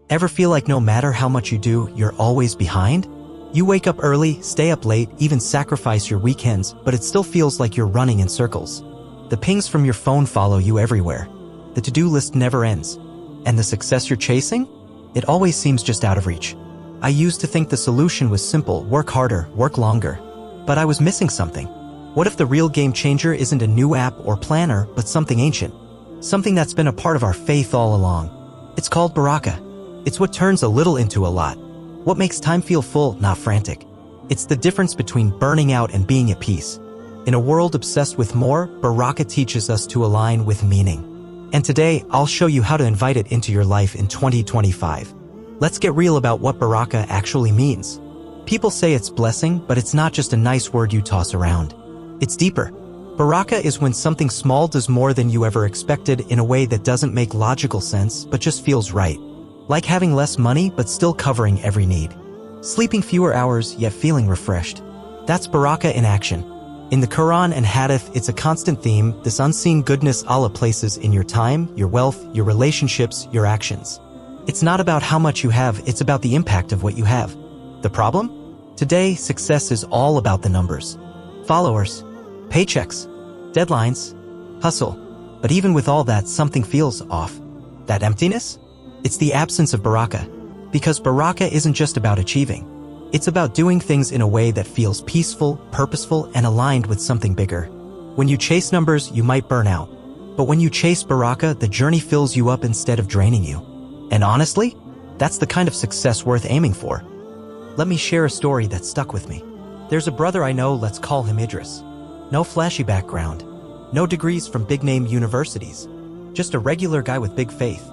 Ever feel like no matter how much you do, you're always behind? You wake up early, stay up late, even sacrifice your weekends, but it still feels like you're running in circles. The pings from your phone follow you everywhere. The to-do list never ends. And the success you're chasing? It always seems just out of reach. I used to think the solution was simple: work harder, work longer. But I was missing something. What if the real game changer isn't a new app or planner, but something ancient? Something that's been a part of our faith all along. It's called Barakah. It's what turns a little into a lot. What makes time feel full, not frantic. It's the difference between burning out and being at peace. In a world obsessed with more, Barakah teaches us to align with meaning. And today, I'll show you how to invite it into your life in 2025. Let's get real about what Barakah actually means. People say it's blessing, but it's not just a nice word you toss around. It's deeper. Barakah is when something small does more than you ever expected in a way that doesn't make logical sense, but just feels right. Like having less money, but still covering every need. Sleeping fewer hours, yet feeling refreshed. That's Barakah in action. In the Quran and Hadith, it's a constant theme, this unseen goodness Allah places in your time, your wealth, your relationships, your actions. It's not about how much you have, it's about the impact of what you have. The problem? Today, success is all about the numbers. Followers, paychecks, deadlines, hustle. But even with all that, something feels off. That emptiness? It's the absence of Barakah. Because Barakah isn't just about achieving. It's about doing things in a way that feels peaceful, purposeful, and aligned with something bigger. When you chase numbers, you might burn out. But when you chase Barakah, the journey fills you up instead of draining you. And honestly, that's the kind of success worth aiming for. Let me share a story that stuck with me. There's a brother I know, let's call him Idris. No flashy background. No degrees from big-name universities. Just a regular guy with big faith.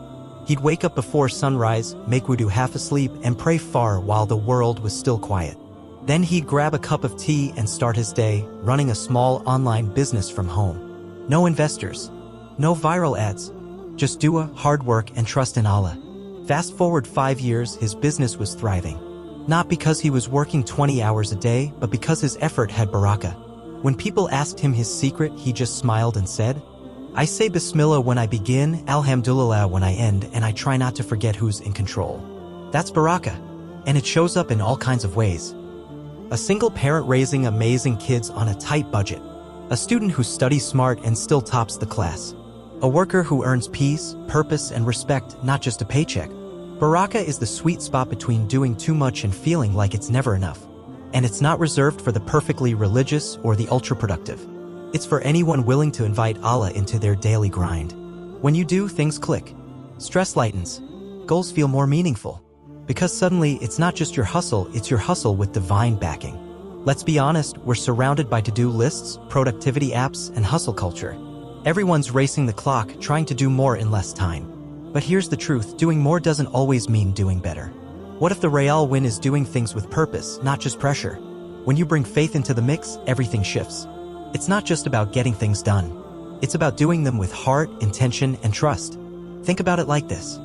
He'd wake up before sunrise, make wudu half asleep, and pray far while the world was still quiet. Then he'd grab a cup of tea and start his day, running a small online business from home. No investors. No viral ads. Just dua, hard work, and trust in Allah. Fast forward 5 years, his business was thriving. Not because he was working 20 hours a day, but because his effort had Barakah. When people asked him his secret, he just smiled and said, "I say Bismillah when I begin, Alhamdulillah when I end, and I try not to forget who's in control." That's Barakah, and it shows up in all kinds of ways. A single parent raising amazing kids on a tight budget. A student who studies smart and still tops the class. A worker who earns peace, purpose, and respect, not just a paycheck. Barakah is the sweet spot between doing too much and feeling like it's never enough. And it's not reserved for the perfectly religious or the ultra-productive. It's for anyone willing to invite Allah into their daily grind. When you do, things click. Stress lightens. Goals feel more meaningful. Because suddenly, it's not just your hustle, it's your hustle with divine backing. Let's be honest, we're surrounded by to-do lists, productivity apps, and hustle culture. Everyone's racing the clock, trying to do more in less time. But here's the truth, doing more doesn't always mean doing better. What if the real win is doing things with purpose, not just pressure? When you bring faith into the mix, everything shifts. It's not just about getting things done. It's about doing them with heart, intention, and trust. Think about it like this.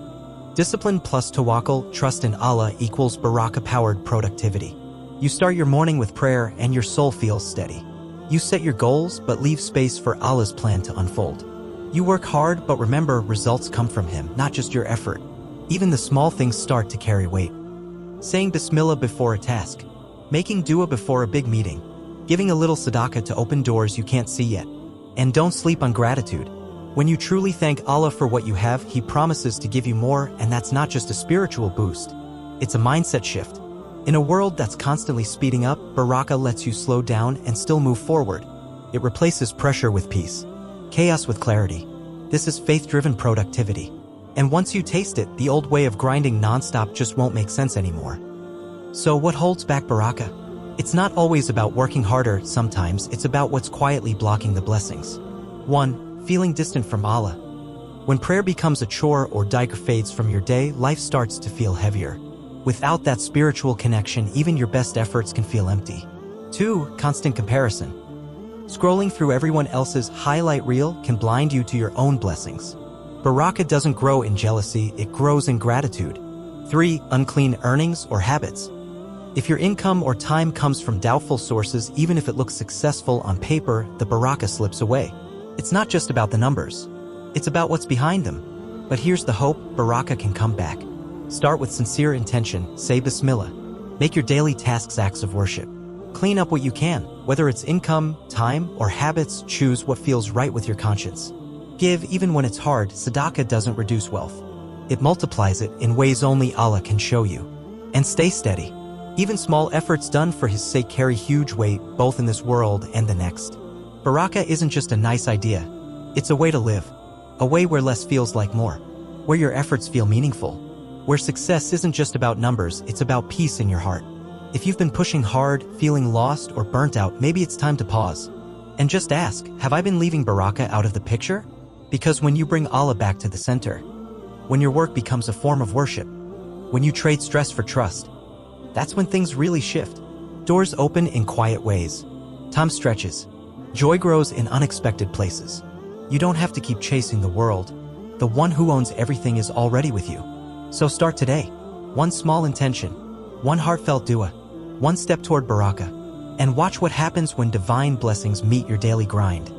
Discipline plus tawakkul, trust in Allah, equals Barakah-powered productivity. You start your morning with prayer and your soul feels steady. You set your goals but leave space for Allah's plan to unfold. You work hard but remember results come from Him, not just your effort. Even the small things start to carry weight. Saying Bismillah before a task. Making dua before a big meeting. Giving a little sadaqah to open doors you can't see yet. And don't sleep on gratitude. When you truly thank Allah for what you have, He promises to give you more, and that's not just a spiritual boost. It's a mindset shift. In a world that's constantly speeding up, Barakah lets you slow down and still move forward. It replaces pressure with peace. Chaos with clarity. This is faith-driven productivity. And once you taste it, the old way of grinding non-stop just won't make sense anymore. So what holds back Barakah? It's not always about working harder, sometimes it's about what's quietly blocking the blessings. 1. Feeling distant from Allah. When prayer becomes a chore or dhikr fades from your day, life starts to feel heavier. Without that spiritual connection, even your best efforts can feel empty. 2. Constant comparison. Scrolling through everyone else's highlight reel can blind you to your own blessings. Barakah doesn't grow in jealousy, it grows in gratitude. 3. Unclean earnings or habits. If your income or time comes from doubtful sources, even if it looks successful on paper, the Barakah slips away. It's not just about the numbers. It's about what's behind them. But here's the hope, Barakah can come back. Start with sincere intention, say Bismillah. Make your daily tasks acts of worship. Clean up what you can, whether it's income, time, or habits. Choose what feels right with your conscience. Give even when it's hard. Sadaqah doesn't reduce wealth. It multiplies it in ways only Allah can show you. And stay steady. Even small efforts done for His sake carry huge weight, both in this world and the next. Barakah isn't just a nice idea. It's a way to live. A way where less feels like more. Where your efforts feel meaningful. Where success isn't just about numbers, it's about peace in your heart. If you've been pushing hard, feeling lost or burnt out, maybe it's time to pause. And just ask, have I been leaving Barakah out of the picture? Because when you bring Allah back to the center, when your work becomes a form of worship, when you trade stress for trust, that's when things really shift. Doors open in quiet ways. Time stretches. Joy grows in unexpected places. You don't have to keep chasing the world. The one who owns everything is already with you. So start today. One small intention, one heartfelt dua, one step toward Barakah, and watch what happens when divine blessings meet your daily grind.